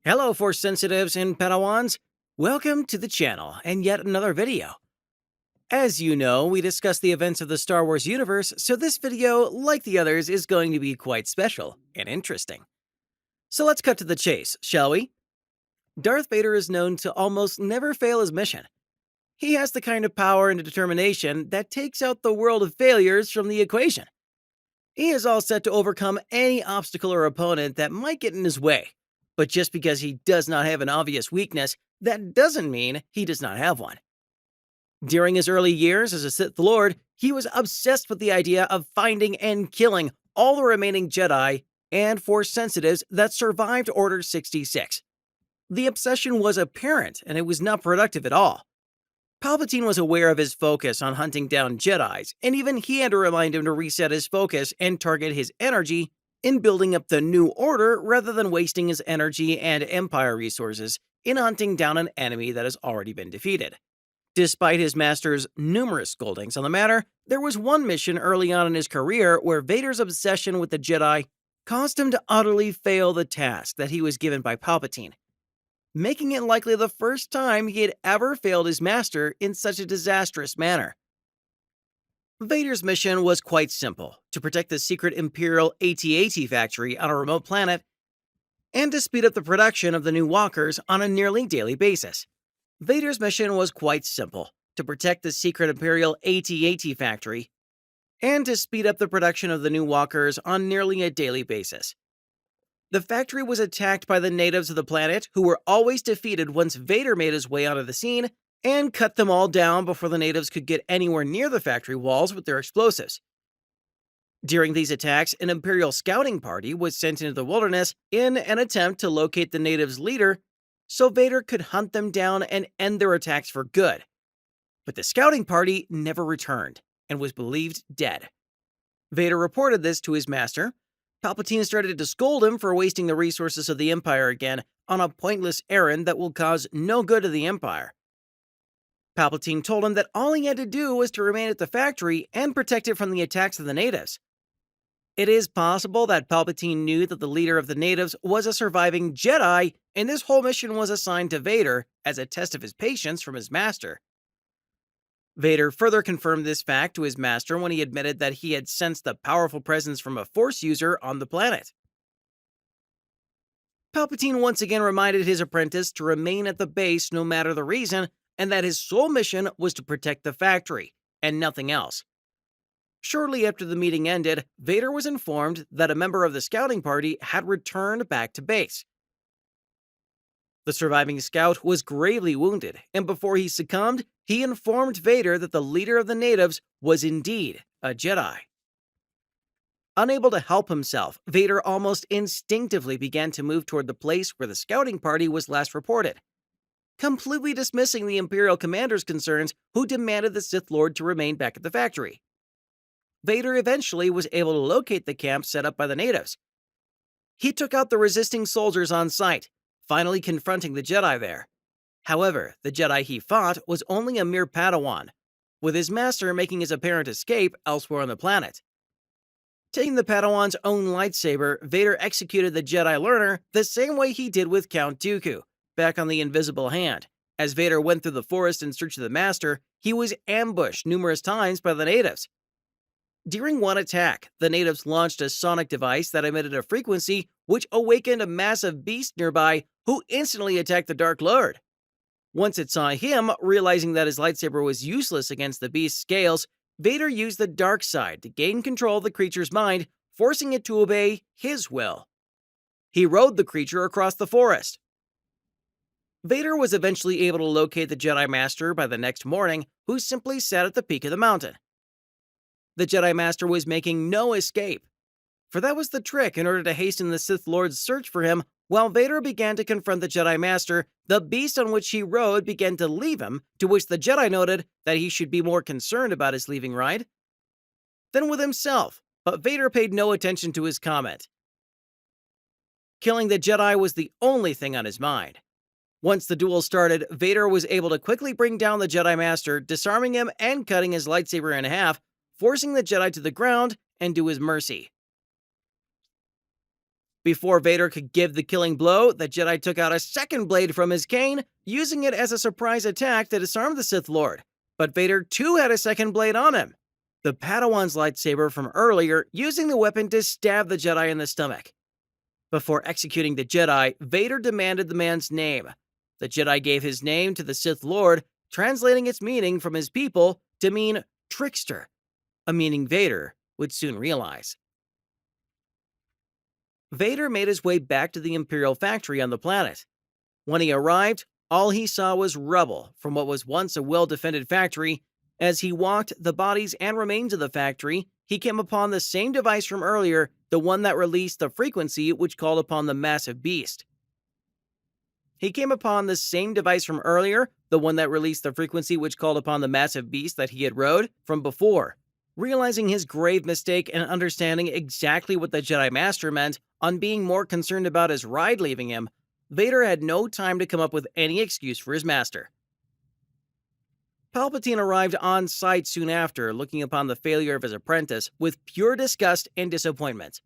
Hello, Force Sensitives and Padawans. Welcome to the channel and yet another video. As you know, we discuss the events of the Star Wars universe, so this video, like the others, is going to be quite special and interesting. So let's cut to the chase, shall we? Darth Vader is known to almost never fail his mission. He has the kind of power and determination that takes out the world of failures from the equation. He is all set to overcome any obstacle or opponent that might get in his way. But just because he does not have an obvious weakness, that doesn't mean he does not have one. During his early years as a Sith Lord, he was obsessed with the idea of finding and killing all the remaining Jedi and Force sensitives that survived Order 66. The obsession was apparent, and it was not productive at all. Palpatine was aware of his focus on hunting down Jedis, and even he had to remind him to reset his focus and target his energy in building up the new order rather than wasting his energy and Empire resources in hunting down an enemy that has already been defeated. Despite his master's numerous scoldings on the matter, there was one mission early on in his career where Vader's obsession with the Jedi caused him to utterly fail the task that he was given by Palpatine, making it likely the first time he had ever failed his master in such a disastrous manner. Vader's mission was quite simple: to protect the secret Imperial AT-AT factory on a remote planet and to speed up the production of the new walkers on a nearly daily basis. Vader's mission was quite simple: to protect the secret Imperial AT-AT factory and to speed up the production of the new walkers on nearly a daily basis. The factory was attacked by the natives of the planet, who were always defeated once Vader made his way onto the scene and cut them all down before the natives could get anywhere near the factory walls with their explosives. During these attacks, an Imperial scouting party was sent into the wilderness in an attempt to locate the natives' leader so Vader could hunt them down and end their attacks for good. But the scouting party never returned and was believed dead. Vader reported this to his master. Palpatine started to scold him for wasting the resources of the Empire again on a pointless errand that will cause no good to the Empire. Palpatine told him that all he had to do was to remain at the factory and protect it from the attacks of the natives. It is possible that Palpatine knew that the leader of the natives was a surviving Jedi, and this whole mission was assigned to Vader as a test of his patience from his master. Vader further confirmed this fact to his master when he admitted that he had sensed the powerful presence from a Force user on the planet. Palpatine once again reminded his apprentice to remain at the base no matter the reason, and that his sole mission was to protect the factory, and nothing else. Shortly after the meeting ended, Vader was informed that a member of the scouting party had returned back to base. The surviving scout was gravely wounded, and before he succumbed, he informed Vader that the leader of the natives was indeed a Jedi. Unable to help himself, Vader almost instinctively began to move toward the place where the scouting party was last reported, completely dismissing the Imperial commander's concerns, who demanded the Sith Lord to remain back at the factory. Vader eventually was able to locate the camp set up by the natives. He took out the resisting soldiers on sight, finally confronting the Jedi there. However, the Jedi he fought was only a mere Padawan, with his master making his apparent escape elsewhere on the planet. Taking the Padawan's own lightsaber, Vader executed the Jedi learner the same way he did with Count Dooku, back on the Invisible Hand. As Vader went through the forest in search of the master, he was ambushed numerous times by the natives. During one attack, the natives launched a sonic device that emitted a frequency which awakened a massive beast nearby, who instantly attacked the Dark Lord. Once it saw him, realizing that his lightsaber was useless against the beast's scales, Vader used the dark side to gain control of the creature's mind, forcing it to obey his will. He rode the creature across the forest. Vader was eventually able to locate the Jedi Master by the next morning, who simply sat at the peak of the mountain. The Jedi Master was making no escape, for that was the trick in order to hasten the Sith Lord's search for him. While Vader began to confront the Jedi Master, the beast on which he rode began to leave him, to which the Jedi noted that he should be more concerned about his leaving ride than with himself, but Vader paid no attention to his comment. Killing the Jedi was the only thing on his mind. Once the duel started, Vader was able to quickly bring down the Jedi Master, disarming him and cutting his lightsaber in half, forcing the Jedi to the ground and to his mercy. Before Vader could give the killing blow, the Jedi took out a second blade from his cane, using it as a surprise attack to disarm the Sith Lord. But Vader too had a second blade on him, the Padawan's lightsaber from earlier, using the weapon to stab the Jedi in the stomach. Before executing the Jedi, Vader demanded the man's name. The Jedi gave his name to the Sith Lord, translating its meaning from his people to mean trickster, a meaning Vader would soon realize. Vader made his way back to the Imperial factory on the planet. When he arrived, all he saw was rubble from what was once a well-defended factory. As he walked the bodies and remains of the factory, he came upon the same device from earlier, the one that released the frequency which called upon the massive beast. that he had rode from before. Realizing his grave mistake and understanding exactly what the Jedi Master meant on being more concerned about his ride leaving him, Vader had no time to come up with any excuse for his master. Palpatine arrived on site soon after, looking upon the failure of his apprentice with pure disgust and disappointment.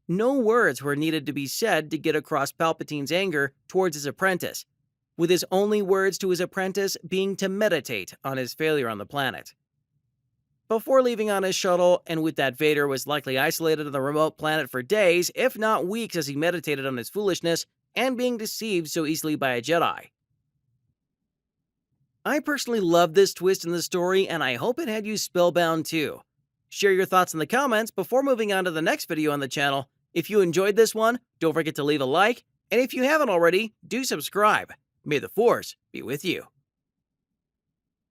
No words were needed to be said to get across Palpatine's anger towards his apprentice, with his only words to his apprentice being to meditate on his failure on the planet. Before leaving on his shuttle, and with that Vader was likely isolated on the remote planet for days, if not weeks, as he meditated on his foolishness and being deceived so easily by a Jedi. I personally love this twist in the story, and I hope it had you spellbound too. Share your thoughts in the comments before moving on to the next video on the channel. If you enjoyed this one, don't forget to leave a like, and if you haven't already, do subscribe. May the Force be with you.